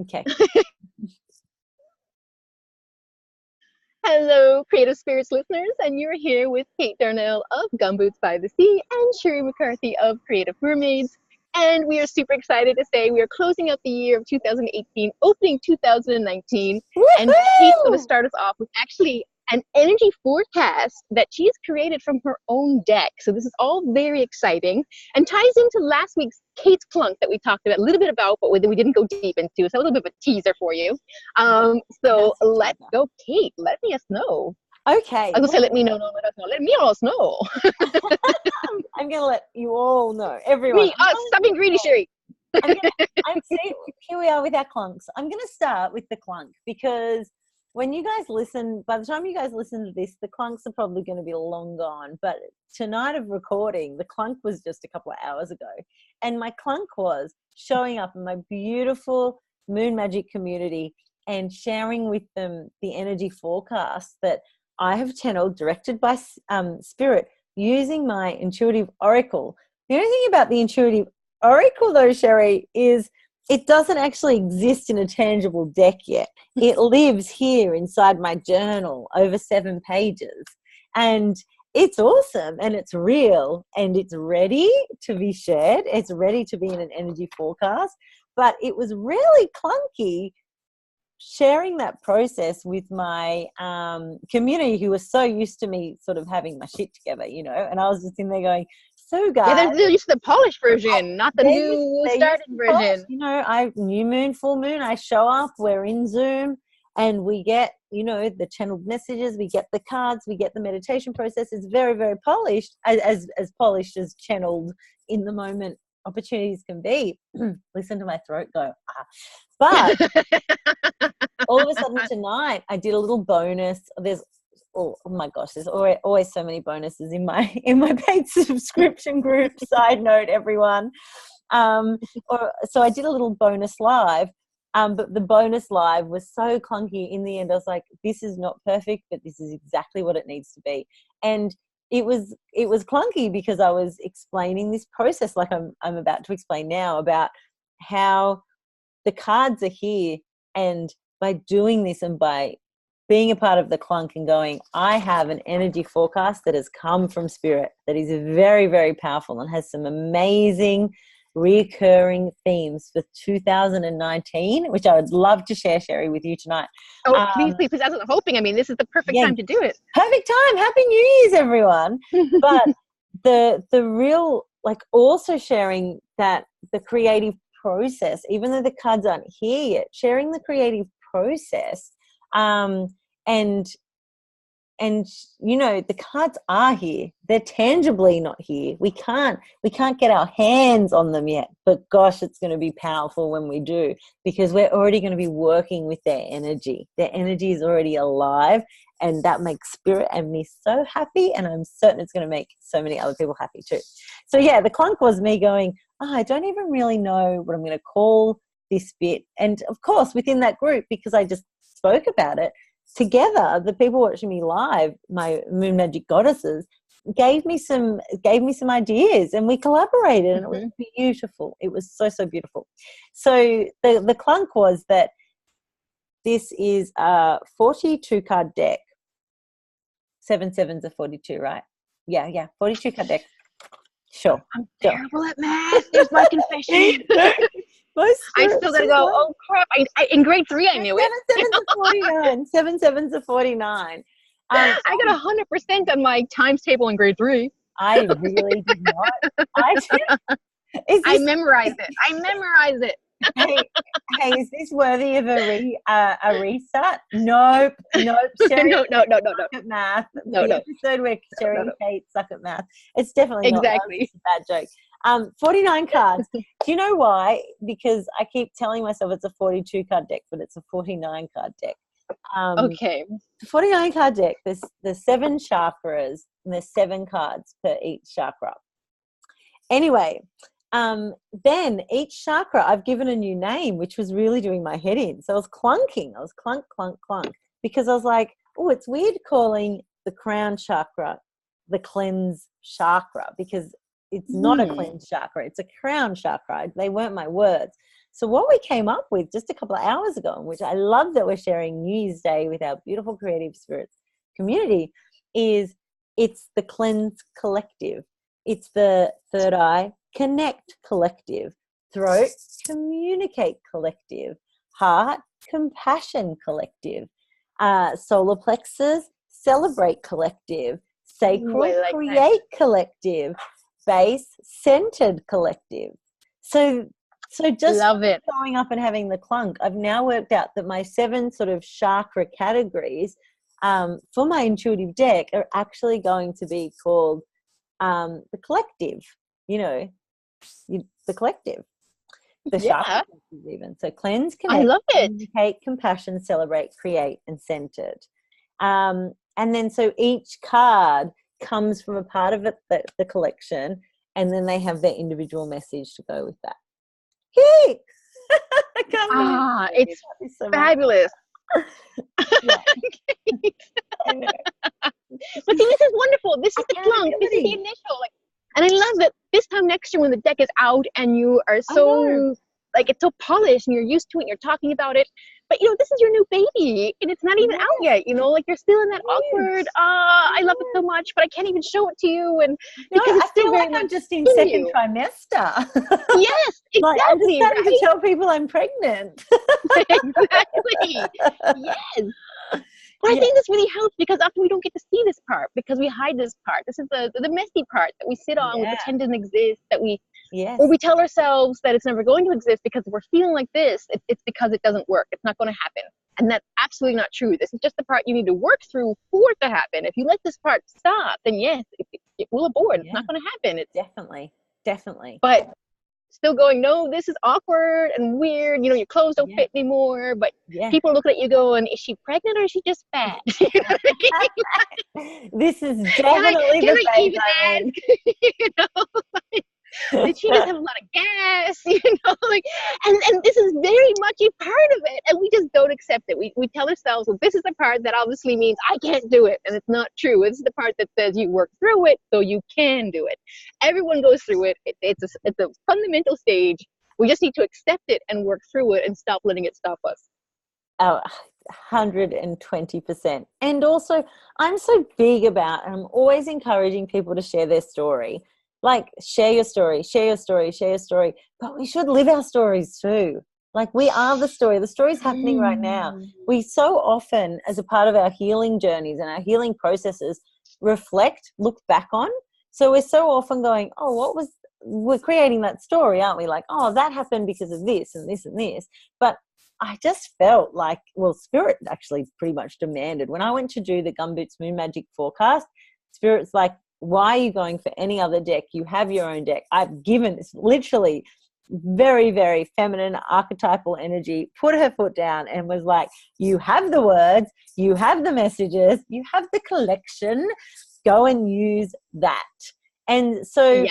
Okay. Hello, Creative Spirits listeners, and you're here with Kate Darnell of Gumboots by the Sea and Sherrie McCarthy of Creative Mermaids. And we are super excited to say we are closing out the year of 2018, opening 2019. Woo-hoo! And Kate's going to start us off with actually an energy forecast that she's created from her own deck. So this is all very exciting and ties into last week's Kate's Clunk that we talked about a little bit about, but we didn't go deep into. So a little bit of a teaser for you. So let's go, Kate. Let us know. Okay. I was going to say, let me know, no, let us know. Let me all know. I'm going to let you all know, everyone. Stop being greedy, Sherrie. Here we are with our clunks. I'm going to start with the clunk because when you guys listen, by the time you guys listen to this, the clunks are probably going to be long gone. But tonight of recording, the clunk was just a couple of hours ago. And my clunk was showing up in my beautiful Moon Magic community and sharing with them the energy forecast that I have channeled, directed by Spirit, using my intuitive oracle. The only thing about the intuitive oracle, though, Sherrie, is it doesn't actually exist in a tangible deck yet. It lives here inside my journal over 7 pages. And it's awesome and it's real and it's ready to be shared. It's ready to be in an energy forecast. But it was really clunky sharing that process with my community who was so used to me sort of having my shit together, you know, and I was just in there going, so guys. Yeah, they're used to the polished version, not the new started version. You know, new moon, full moon, I show up, we're in Zoom and we get, you know, the channeled messages, we get the cards, we get the meditation process. It's very, very polished, as polished as channeled in the moment opportunities can be. Listen to my throat go, ah. But all of a sudden tonight I did a little bonus. Oh my gosh, there's always so many bonuses in my paid subscription group. Side note, everyone. So I did a little bonus live, but the bonus live was so clunky. In the end, I was like, this is not perfect, but this is exactly what it needs to be. And it was clunky because I was explaining this process like I'm about to explain now about how the cards are here, and by doing this and by being a part of the clunk and going, I have an energy forecast that has come from Spirit that is very, very powerful and has some amazing recurring themes for 2019, which I would love to share, Sherrie, with you tonight. Oh, please, that's what I'm hoping. I mean, this is the perfect time to do it. Perfect time. Happy New Year's, everyone. But the real, like, also sharing that the creative process, even though the cards aren't here yet, sharing the creative process, and you know, the cards are here. They're tangibly not here. We can't get our hands on them yet, but gosh, it's going to be powerful when we do, because we're already going to be working with their energy. Their energy is already alive, and that makes Spirit and me so happy, and I'm certain it's going to make so many other people happy too. So yeah, the clunk was me going, I don't even really know what I'm going to call this bit. And of course, within that group, because I just spoke about it together, the people watching me live, my Moon Magic goddesses, gave me some ideas, and we collaborated, and it was beautiful. It was so, so beautiful. So the clunk was that this is a 42 card deck. 7 sevens are 42, right? Yeah, 42 card deck. Sure. I'm terrible at math. There's my confession. I still gotta go, oh crap. In grade 3 I knew it. 7 sevens are 49. 7 sevens are 49. I got 100% on my times table in grade 3. I really did not. I memorized it. Hey, is this worthy of a restart? Nope. Sherrie, no. Suck at math. No. Episode where Sherrie and Kate suck at math. It's definitely exactly not a bad joke. 49 cards. Do you know why? Because I keep telling myself it's a 42 card deck, but it's a 49 card deck. Okay. 49 card deck. There's 7 chakras, and there's 7 cards per each chakra. Anyway. Then each chakra I've given a new name, which was really doing my head in. So I was clunking. I was clunk, because I was like, oh, it's weird calling the crown chakra the cleanse chakra, because it's not a cleanse chakra. It's a crown chakra. They weren't my words. So what we came up with just a couple of hours ago, which I love that we're sharing New Year's Day with our beautiful Creative Spirits community, is it's the Cleanse Collective. It's the Third Eye Connect Collective, Throat Communicate Collective, Heart Compassion Collective, Solar Plexus Celebrate Collective, Sacral Create Collective, Base Centered Collective. So just love it. going up and having the clunk, I've now worked out that my 7 sort of chakra categories for my intuitive deck are actually going to be called the collective, the collective, the chakra even. So cleanse, connect, communicate, compassion, celebrate, create, and centered. And then so each card comes from a part of it, the collection, and then they have their individual message to go with that. Yay! It's so fabulous. But see, this is wonderful. This is the clunk. This is the initial. And I love that this time next year when the deck is out and you are so it's so polished and you're used to it and you're talking about it. But this is your new baby and it's not even out yet, you're still in that awkward, I love it so much, but I can't even show it to you. And because I feel like I'm just in second trimester. Yes, exactly. I'm just starting to tell people I'm pregnant. Exactly. Yes. But I think this really helps because often we don't get to see this part because we hide this part. This is the messy part that we sit on, we pretend doesn't exist, that or we tell ourselves that it's never going to exist because we're feeling like this. It's because it doesn't work. It's not going to happen. And that's absolutely not true. This is just the part you need to work through for it to happen. If you let this part stop, then yes, it will abort. It's not going to happen. It's definitely. But still going, no, this is awkward and weird. Your clothes don't fit anymore. But people are looking at you going, is she pregnant or is she just fat? This is definitely can I even ask? Did she just have a lot of gas? And this is very much a part of it. And we just don't accept it. We tell ourselves, well, this is the part that obviously means I can't do it. And it's not true. This is the part that says you work through it so you can do it. Everyone goes through it. It's a fundamental stage. We just need to accept it and work through it and stop letting it stop us. Oh, 120%. And also, I'm so big about, and I'm always encouraging people to share their story. Share your story, share your story, share your story. But we should live our stories too. We are the story. The story's happening right now. We so often, as a part of our healing journeys and our healing processes, reflect, look back on. So we're so often going, we're creating that story, aren't we? That happened because of this and this and this. But I just felt Spirit actually pretty much demanded. When I went to do the Gumboots Moon Magic forecast, Spirit's why are you going for any other deck? You have your own deck. I've given this literally very, very feminine archetypal energy, put her foot down and was like, you have the words, you have the messages, you have the collection, go and use that. And so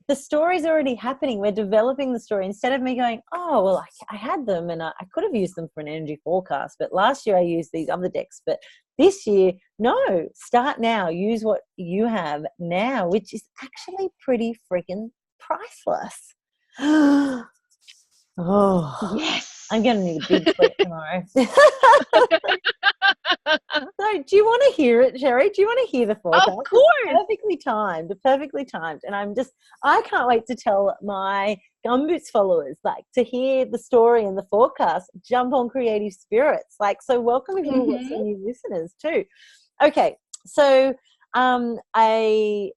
the story's already happening. We're developing the story instead of me going, I had them and I could have used them for an energy forecast, but last year I used these other decks, but this year, no, start now. Use what you have now, which is actually pretty freaking priceless. Yes. I'm going to need a big sleep tomorrow. So do you want to hear it, Sherrie? Do you want to hear the forecast? Of course. It's perfectly timed. And I can't wait to tell my Gumboots followers, to hear the story and the forecast, jump on Creative Spirits. So welcome if you've got some new listeners too. Okay. So I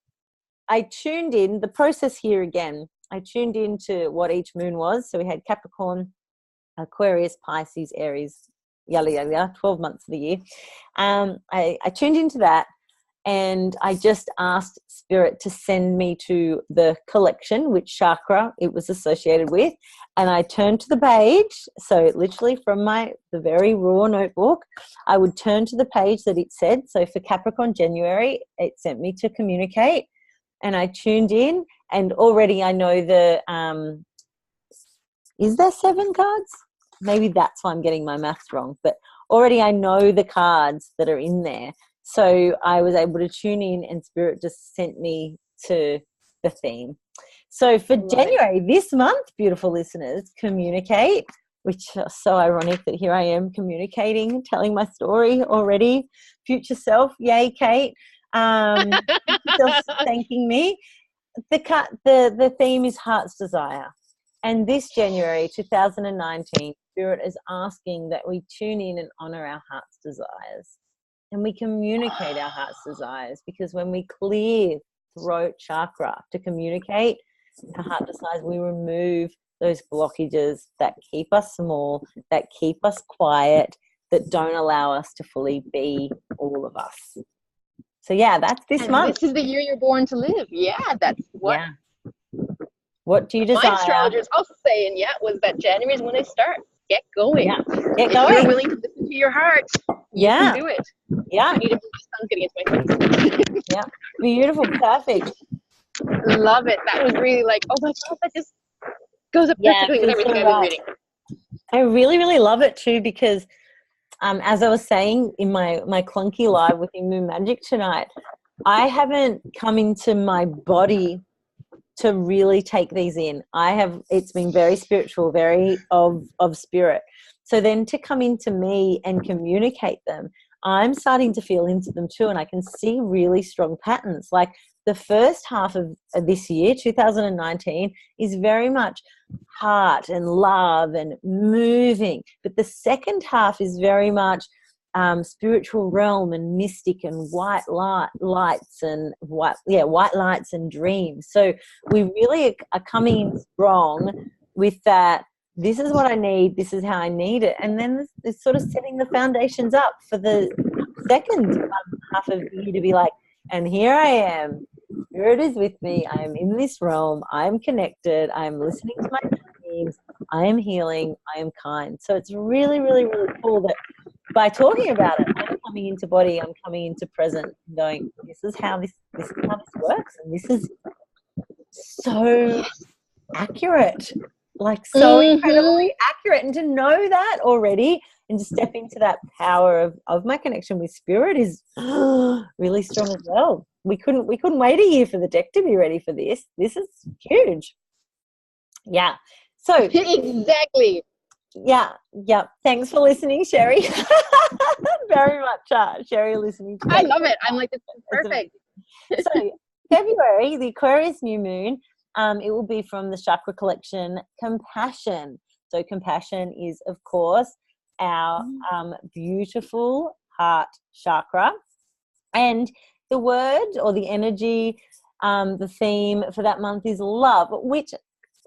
tuned in, the process here again, I tuned into what each moon was. So we had Capricorn, Aquarius, Pisces, Aries, yada, yada, yada, 12 months of the year. I tuned into that and I just asked Spirit to send me to the collection, which chakra it was associated with. And I turned to the page. So literally from the very raw notebook, I would turn to the page that it said. So for Capricorn January, it sent me to communicate. And I tuned in and already I know is there 7 cards? Maybe that's why I'm getting my maths wrong, but already I know the cards that are in there. So I was able to tune in and Spirit just sent me to the theme. So for January, this month, beautiful listeners, communicate, which is so ironic that here I am communicating, telling my story already. Future self, yay, Kate. Future self thanking me. The theme is Heart's Desire. And this January 2019, Spirit is asking that we tune in and honor our heart's desires. And we communicate our heart's desires, because when we clear throat chakra to communicate our heart desires, we remove those blockages that keep us small, that keep us quiet, that don't allow us to fully be all of us. So yeah, that's this month. This is the year you're born to live. Yeah, that's what. Yeah. What do you desire? My astrologer's also saying, was that January is when they start. Get going. Yeah. Get if going. you're willing to listen to your heart, you can do it. Yeah. I need to sun's getting into my face. Yeah. Beautiful. Perfect. Love it. That was really like, oh my God, that just goes up perfectly with everything I've been reading. I really, really love it too, because as I was saying in my clunky live with Moon Magic tonight, I haven't come into my body to really take these in. It's been very spiritual, very of spirit. So then to come into me and communicate them, I'm starting to feel into them too, and I can see really strong patterns. Like the first half of this year, 2019, is very much heart and love and moving. But the second half is very much spiritual realm and mystic and white lights and white lights and dreams. So we really are coming in strong with that. This is what I need. This is how I need it. And then it's sort of setting the foundations up for the second half of the year to be like, and here I am. Spirit is with me. I am in this realm. I am connected. I am listening to my dreams. I am healing. I am kind. So it's really, really, really cool that by talking about it, I'm coming into body, I'm coming into present, going, this is how this works, and this is so accurate, like so incredibly accurate. And to know that already and to step into that power of my connection with spirit is really strong as well. We couldn't wait a year for the deck to be ready for this. This is huge. Yeah. So exactly. Yeah. Thanks for listening, Sherrie. Very much, Sherrie, listening to that. I love it. I'm like, this is perfect. So February, the Aquarius new moon, it will be from the chakra collection, Compassion. So compassion is, of course, our beautiful heart chakra. And the word or the energy, the theme for that month is love, which,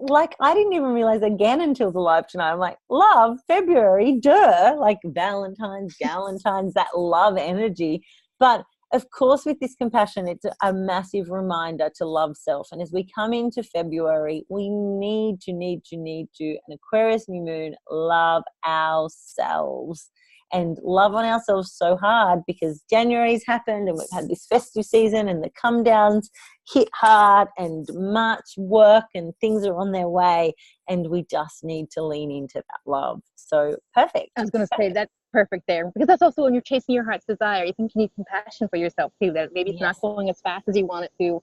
like, I didn't even realize again until the live tonight. I'm like, love, February, duh, like Valentine's, Galentine's, that love energy. But of course, with this compassion, it's a massive reminder to love self. And as we come into February, we need to, an Aquarius new moon, love ourselves. And love on ourselves so hard, because January's happened and we've had this festive season and the come downs hit hard and much work and things are on their way, and we just need to lean into that love. So perfect. I was going to say that's perfect there, because that's also when you're chasing your heart's desire. You think you need compassion for yourself too, that maybe it's not going as fast as you want it to,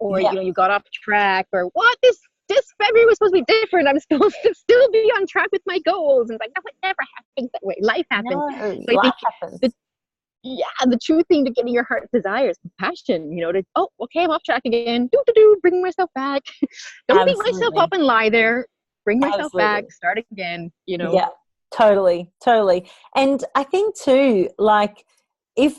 or you got off track, or what, this February was supposed to be different. I'm supposed to still be on track with my goals. And it's like, no, it never happens that way. Life happens. No, so life happens. The true thing to getting your heart's desire is compassion, okay, I'm off track again. Bring myself back. Don't beat myself up and lie there. Bring myself back, start again, Yeah, totally. And I think too, like, if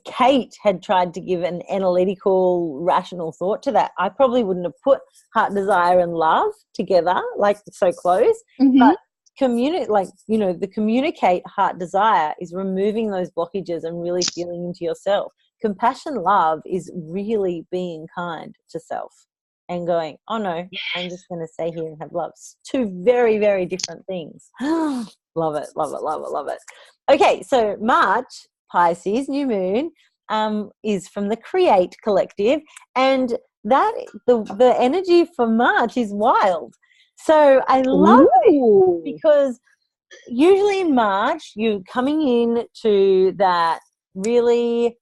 Kate had tried to give an analytical, rational thought to that, I probably wouldn't have put heart desire and love together, like so close. But the communicate heart desire is removing those blockages and really feeling into yourself. Compassion, love is really being kind to self and going, oh no, I'm just going to stay here and have love. It's two very, very different things. Love it. Okay, so March, Pisces, new moon, is from the Create Collective, and that the energy for March is wild. So I love it, because usually in March you're coming in to that really,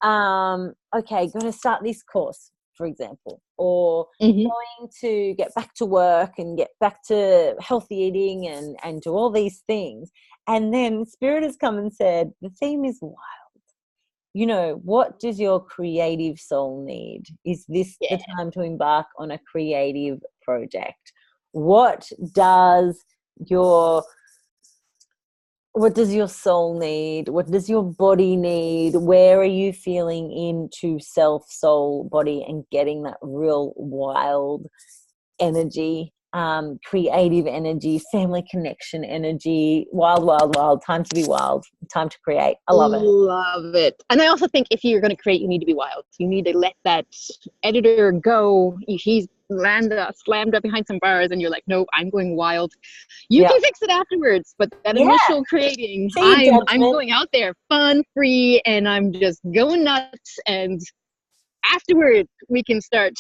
okay, going to start this course. for example, or Mm-hmm. going to get back to work and get back to healthy eating and do all these things. And then Spirit has come and said, the theme is wild. You know, what does your creative soul need? Is this the time to embark on a creative project? What does your soul need? What does your body need? Where are you feeling into self, soul, body, and getting that real wild energy, creative energy, family connection energy, wild, wild, wild, time to be wild, time to create. I love it. Love it. And I also think if you're going to create, you need to be wild. You need to let that editor go. He's slammed up behind some bars and you're like, nope, I'm going wild. You can fix it afterwards, but that initial creating, I'm going out there fun, free, and I'm just going nuts, and afterward we can start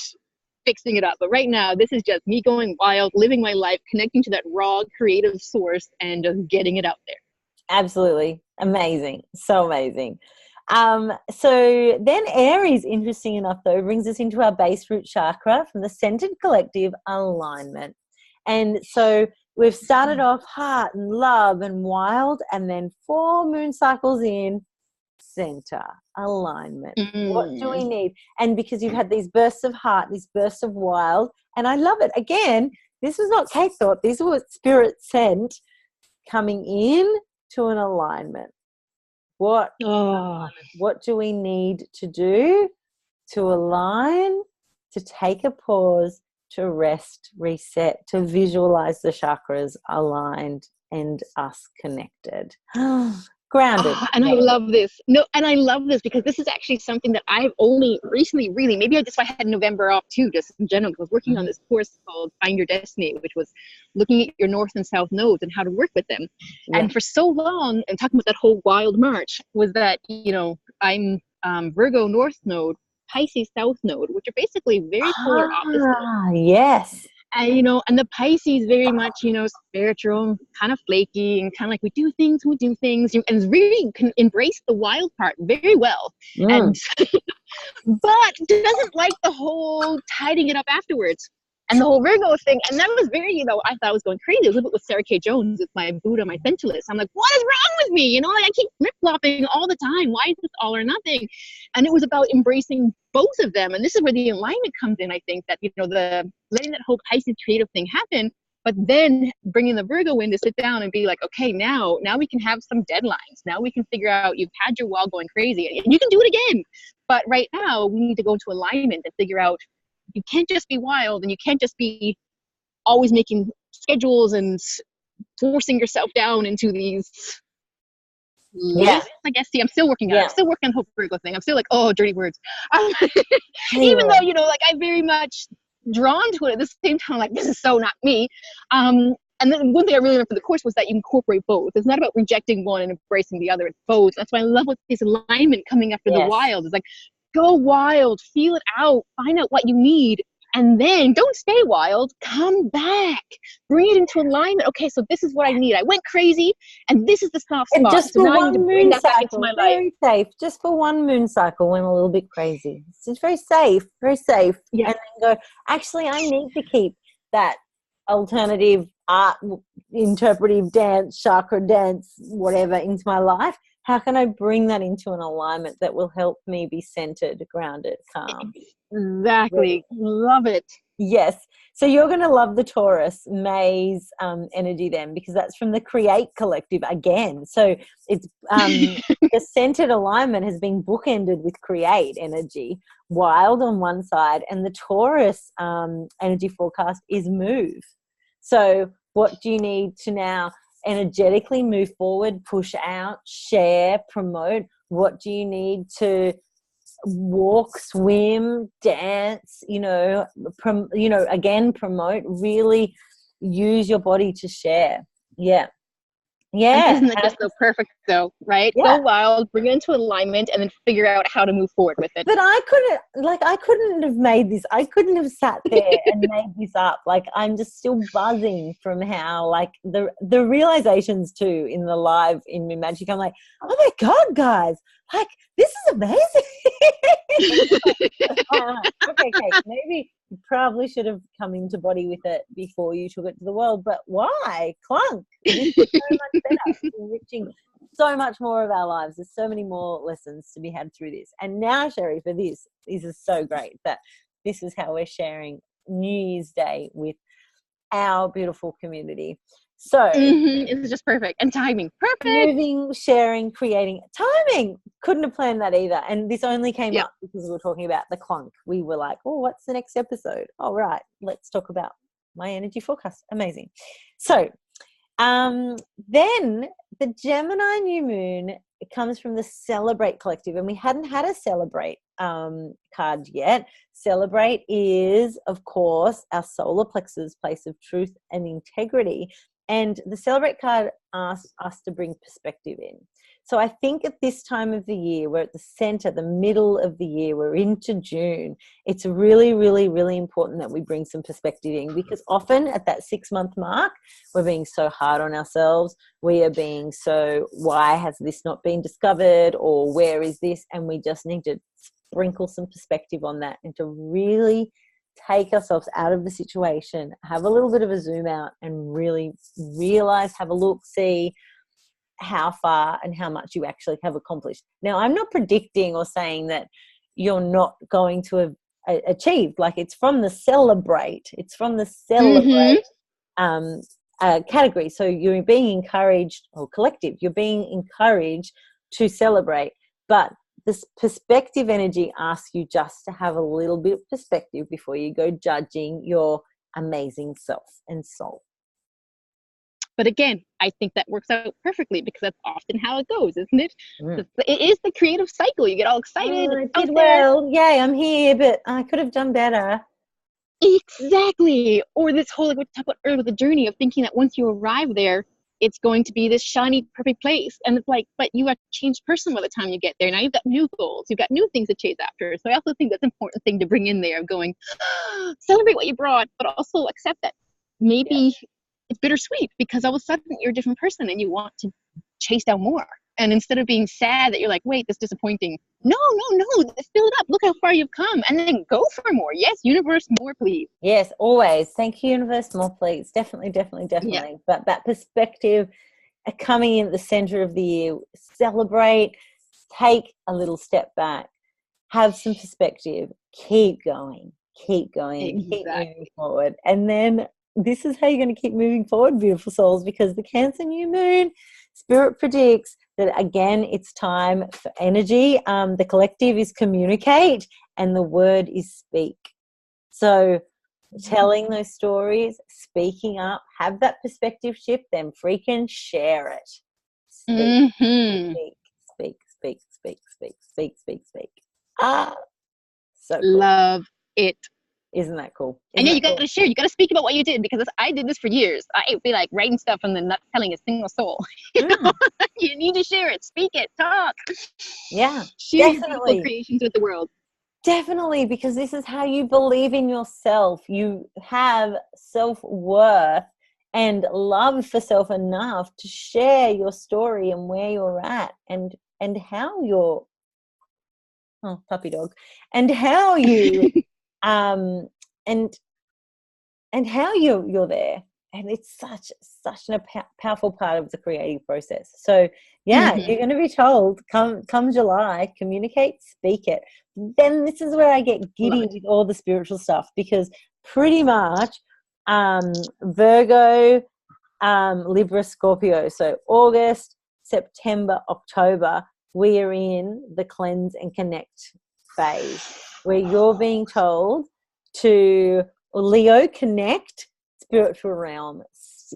fixing it up. But right now, this is just me going wild, living my life, connecting to that raw creative source and just getting it out there. Absolutely. Amazing. So amazing. So then Aries, interesting enough though, brings us into our base root chakra from the centered collective alignment. And so we've started off heart and love and wild, and then 4 moon cycles in, center, alignment. What do we need? And because you've had these bursts of heart, these bursts of wild, and I love it. Again, this was not Kate thought, these were what Spirit sent, coming in to an alignment. What do we need to do to align, to take a pause, to rest, reset, to visualize the chakras aligned and us connected? Grounded. And I love this. No, and I love this because this is actually something that I've only recently really, maybe I had November off too, just in general, because I was working on this course called Find Your Destiny, which was looking at your north and south nodes and how to work with them. And for so long, and talking about that whole wild march, was that, you know, I'm Virgo north node, Pisces south node, which are basically very polar opposites. Yes. And, you know, and the Pisces very much, you know, spiritual, kind of flaky, and kind of like we do things, and really can embrace the wild part very well. And but doesn't like the whole tidying it up afterwards. And the whole Virgo thing, and that was very, you know, I thought I was going crazy. It was a bit with Sarah K. Jones with my Buddha, my Sensualist. I'm like, what is wrong with me? You know, like I keep flip-flopping all the time. Why is this all or nothing? And it was about embracing both of them. And this is where the alignment comes in, I think, that, you know, the letting that whole Pisces creative thing happen, but then bringing the Virgo in to sit down and be like, okay, now we can have some deadlines. Now we can figure out, you've had your wall going crazy and you can do it again. But right now we need to go into alignment and figure out, you can't just be wild, and you can't just be always making schedules and forcing yourself down into these lists, I guess. See, I'm still working on it. I'm still working on the whole Virgo thing. I'm still like, oh, dirty words. Even though, you know, like I'm very much drawn to it, at the same time, like, this is so not me. And then one thing I really learned from the course was that you incorporate both. It's not about rejecting one and embracing the other. It's both. That's why I love what this alignment coming after the wild. It's like, go wild, feel it out, find out what you need, and then don't stay wild, come back, bring it into alignment. Okay, so this is what I need. I went crazy, and this is the soft spot. Just so for now I need to one bring moon that back into cycle, my very life. safe. Just for one moon cycle, went a little bit crazy. It's very safe, very safe. Yeah. And then go, actually, I need to keep that alternative art, interpretive dance, chakra dance, whatever, into my life. How can I bring that into an alignment that will help me be centered, grounded, calm? Exactly. Love it. Yes. So you're going to love the Taurus May's energy then, because that's from the Create Collective again. So it's the centered alignment has been bookended with Create energy, wild on one side, and the Taurus energy forecast is move. So what do you need to now energetically move forward, push out, share, promote? What do you need to walk, swim, dance, again, promote, really use your body to share? Yeah. Yeah. And isn't that just so perfect though, right? Yeah. Go wild, bring it into alignment, and then figure out how to move forward with it. But I couldn't have made this. I couldn't have sat there and made this up. Like, I'm just still buzzing from how, like, the realizations too in the live in Moon Magic. I'm like, oh my God, guys, like, this is amazing. Okay, Kate, maybe you probably should have come into body with it before you took it to the world. But why? Clunk. This is so much better. It's enriching so much more of our lives. There's so many more lessons to be had through this. And now, Sherrie, for this is so great that this is how we're sharing New Year's Day with our beautiful community. So It's just perfect. And timing. Perfect. moving, sharing, creating. Timing. Couldn't have planned that either. And this only came up because we were talking about the clunk. We were like, oh, what's the next episode? All right, let's talk about my energy forecast. Amazing. So then the Gemini new moon, it comes from the Celebrate Collective, and we hadn't had a Celebrate card yet. Celebrate is, of course, our solar plexus, place of truth and integrity. And the Celebrate card asks us to bring perspective in. So I think at this time of the year, we're at the center, the middle of the year, we're into June. It's really, really, really important that we bring some perspective in, because often at that 6-month mark, we're being so hard on ourselves. We are being so, why has this not been discovered, or where is this? And we just need to sprinkle some perspective on that and to really take ourselves out of the situation, have a little bit of a zoom out and really realize, have a look, see how far and how much you actually have accomplished. Now, I'm not predicting or saying that you're not going to have achieved. Like, it's from the Celebrate. It's from the Celebrate category. So you're being encouraged, or collective, you're being encouraged to celebrate. But this perspective energy asks you just to have a little bit of perspective before you go judging your amazing self and soul. But again, I think that works out perfectly, because that's often how it goes, isn't it? It is the creative cycle. You get all excited. I did well. Yay, I'm here, but I could have done better. Exactly. Or this whole, like we talked about earlier, the journey of thinking that once you arrive there, it's going to be this shiny, perfect place. And it's like, but you are a changed person by the time you get there. Now you've got new goals. You've got new things to chase after. So I also think that's an important thing to bring in there, of going, celebrate what you brought, but also accept that maybe it's bittersweet, because all of a sudden you're a different person and you want to chase down more. And instead of being sad that you're like, wait, that's disappointing. No, fill it up. Look how far you've come, and then go for more. Yes, universe, more, please. Yes, always. Thank you, universe, more, please. Definitely. Yeah. But that perspective, coming in at the center of the year, celebrate, take a little step back, have some perspective, keep going, keep moving forward. And then this is how you're going to keep moving forward, beautiful souls, because the Cancer new moon, Spirit predicts that, again, it's time for energy. The collective is communicate, and the word is speak. So telling those stories, speaking up, have that perspective shift, then freaking share it. Speak. So cool. Love it. Isn't that cool? And you got to share. You got to speak about what you did, because I did this for years. I'd be like writing stuff and then not telling a single soul. You need to share it, speak it, talk. Yeah, share your beautiful creations with the world. Definitely, because this is how you believe in yourself. You have self-worth and love for self enough to share your story and where you're at, and how you're, puppy dog, and how you and how you're there. And it's such a powerful part of the creative process. So you're going to be told, come July, communicate, speak it. Then this is where I get giddy with all the spiritual stuff, because pretty much Virgo, Libra, Scorpio. So August, September, October, we are in the cleanse and connect phase, where you're being told to, Leo, connect spiritual realm,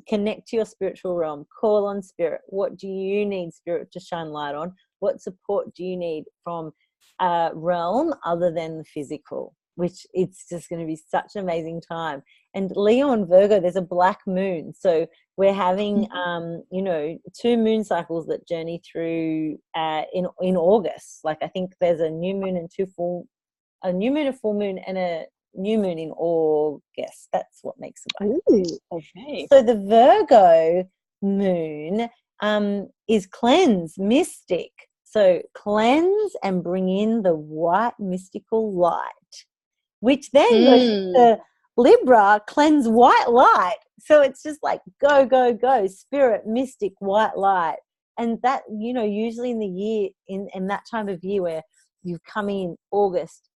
connect to your spiritual realm, call on spirit. What do you need spirit to shine light on? What support do you need from a realm other than the physical? Which, it's just going to be such an amazing time. And Leo and Virgo, there's a black moon, so We're having, you know, 2 moon cycles that journey through in August. Like I think there's a new moon and a new moon, a full moon, and a new moon in August. That's what makes it. Ooh, okay. So the Virgo moon is cleanse, mystic. So cleanse and bring in the white mystical light, which then goes to Libra, cleanse white light. So it's just like go, go, go, spirit, mystic, white light. And that, you know, usually in the year, in that time of year where you've come in August,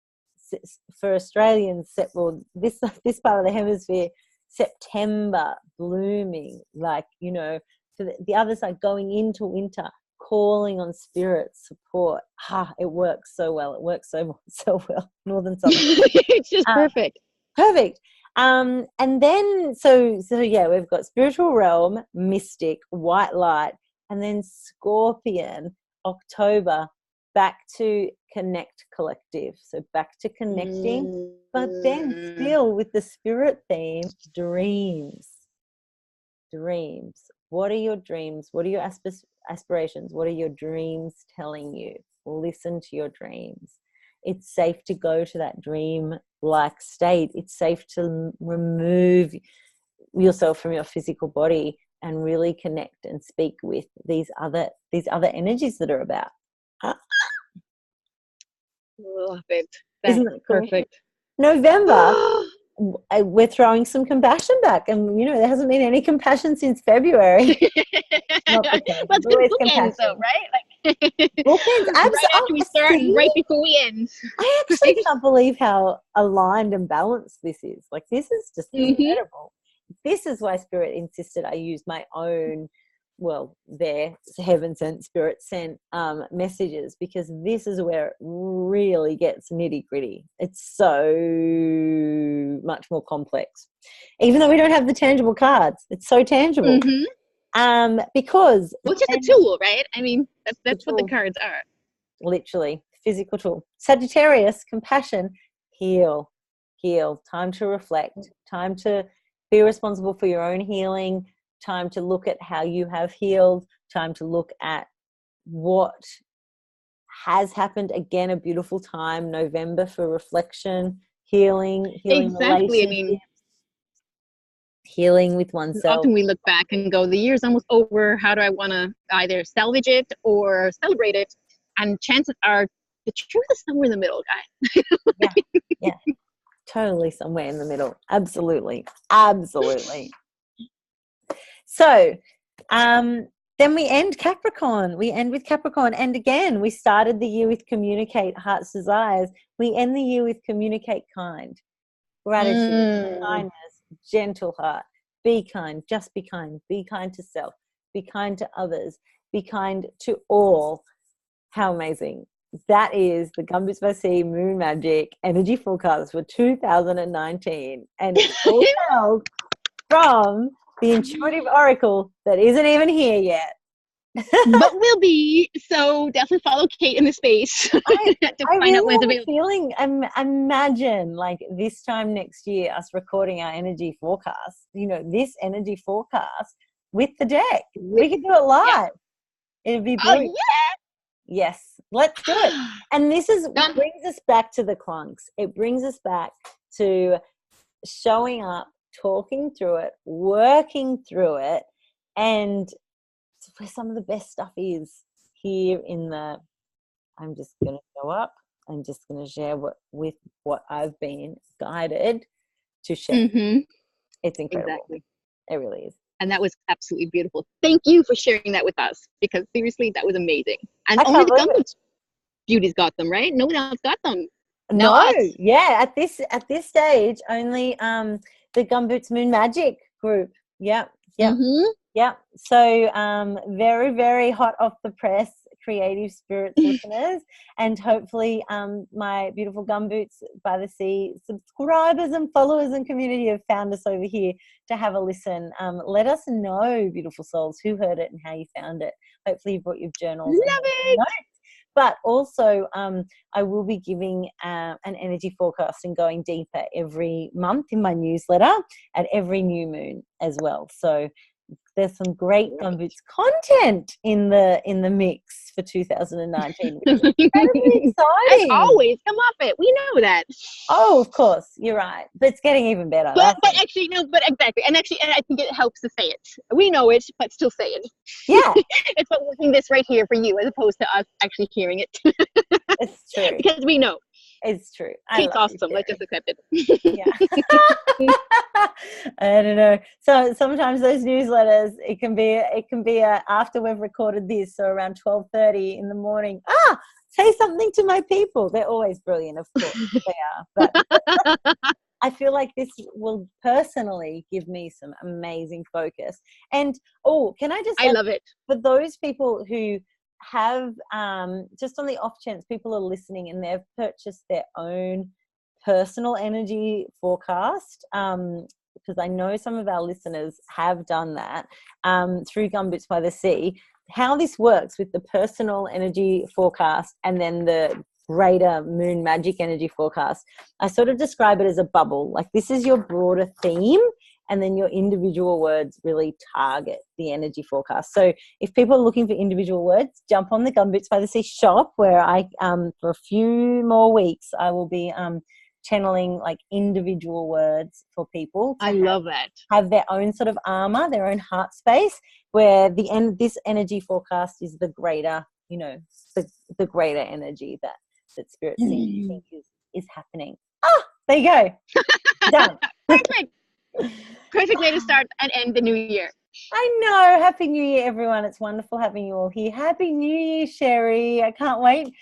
for Australians, well, this part of the hemisphere, September, blooming, like, you know, for the other side, going into winter, calling on spirit support. It works so well. It works so well. Northern Southern. It's just perfect. Perfect. And then so yeah, we've got spiritual realm, mystic, white light, and then Scorpion, October, back to connect collective. So back to connecting, but then still with the spirit theme, dreams. What are your dreams? What are your aspirations? What are your dreams telling you? Listen to your dreams. It's safe to go to that dream-like state. It's safe to remove yourself from your physical body and really connect and speak with these other energies that are about. Love it. That's Isn't that cool? perfect. November, we're throwing some compassion back, and you know there hasn't been any compassion since February. Not Well, it's good bookends, though, right? Like bookends, right after we start and right before we end. I actually can't believe how aligned and balanced this is. Like, this is just incredible. This is why Spirit insisted I use my own, well, their heaven sent, spirit sent messages, because this is where it really gets nitty gritty. It's so much more complex, even though we don't have the tangible cards. It's so tangible. Because it's just a tool, right? I mean, that's what the cards are. Literally, physical tool. Sagittarius, compassion, heal. Time to reflect. Time to be responsible for your own healing. Time to look at how you have healed. Time to look at what has happened. Again, a beautiful time, November, for reflection, healing Exactly. I mean, healing with oneself. Often we look back and go, the year's almost over. How do I want to either salvage it or celebrate it? And chances are the truth is somewhere in the middle, guys. Yeah. Totally somewhere in the middle. Absolutely. So, then we end Capricorn. We end with Capricorn. And again, we started the year with communicate, heart's desires. We end the year with communicate, kind. Gratitude, kindness, gentle heart. Be kind. Just be kind. Be kind to self. Be kind to others. Be kind to all. How amazing. That is the Gumboots by Sea Moon Magic Energy Forecast for 2019. And it's all held from the intuitive oracle that isn't even here yet. But will be. So definitely follow Kate in the space to find out when it's available. Feeling, imagine like this time next year, us recording our energy forecast, you know, this energy forecast with the deck. We can do it live. Yeah. It'd be brilliant. Oh, yeah. Yes, let's do it. And this brings us back to the clunks. It brings us back to showing up, talking through it, working through it, and where some of the best stuff is here in the, I'm just going to go up. I'm just going to share what I've been guided to share. It's incredible. Exactly. It really is. And that was absolutely beautiful. Thank you for sharing that with us, because seriously, that was amazing. And only the Gumboots beauties got them, right? No one else got them. No, yeah. At this stage, only the Gumboots Moon Magic group. Yeah. So very, very hot off the press, Creative Spirits listeners, and hopefully my beautiful Gumboots by the Sea subscribers and followers and community have found us over here to have a listen. Let us know, beautiful souls, who heard it and how you found it. Hopefully you brought your journals. Love it. Notes. But also I will be giving an energy forecast and going deeper every month in my newsletter at every new moon as well. So there's some great Gumboots content in the mix for 2019, which is incredibly As exciting. always, come off it. We know that. Oh, of course, you're right. But it's getting even better. But actually, no, but exactly. And I think it helps to say it. We know it, but still say it. Yeah. It's about working this right here for you as opposed to us actually hearing it. It's true. Because we know. It's true. Kate's awesome. Let's just accept it. Yeah. I don't know. So sometimes those newsletters, it can be after we've recorded this, so around 12:30 in the morning. Say something to my people. They're always brilliant, of course. They are. But I feel like this will personally give me some amazing focus. And can I just I love it. For those people who have just on the off chance people are listening and they've purchased their own personal energy forecast, because I know some of our listeners have done that through Gumboots by the Sea, how this works with the personal energy forecast and then the greater moon magic energy forecast. I sort of describe it as a bubble. Like, this is your broader theme, and then your individual words really target the energy forecast. So if people are looking for individual words, jump on the Gumboots by the Sea shop, where I, for a few more weeks, I will be channeling like individual words for people. I love that. Have their own sort of armor, their own heart space, where this energy forecast is the greater, the greater energy that Spirit think is happening. There you go. Done. Perfect way to start and end the new year. I know. Happy New Year, everyone. It's wonderful having you all here. Happy New Year, Sherrie. I can't wait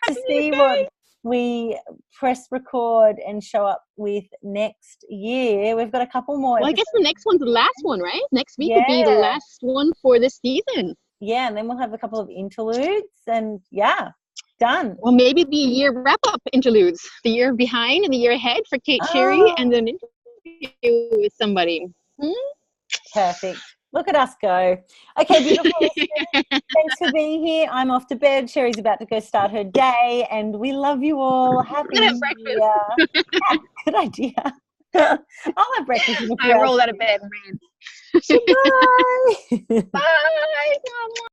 to see what we press record and show up with next year. We've got a couple more. Well, I guess the next one's the last one, right? Next week will be the last one for this season. Yeah, and then we'll have a couple of interludes, and done. Well, maybe the year wrap-up interludes. The year behind and the year ahead for Kate, Sherrie, and then interview with somebody. Perfect. Look at us go. Okay, beautiful. Thanks for being here. I'm off to bed. Sherrie's about to go start her day, and we love you all. Happy New Year. Yeah, good idea. I'll have breakfast. I rolled out of bed, man. Bye. Bye.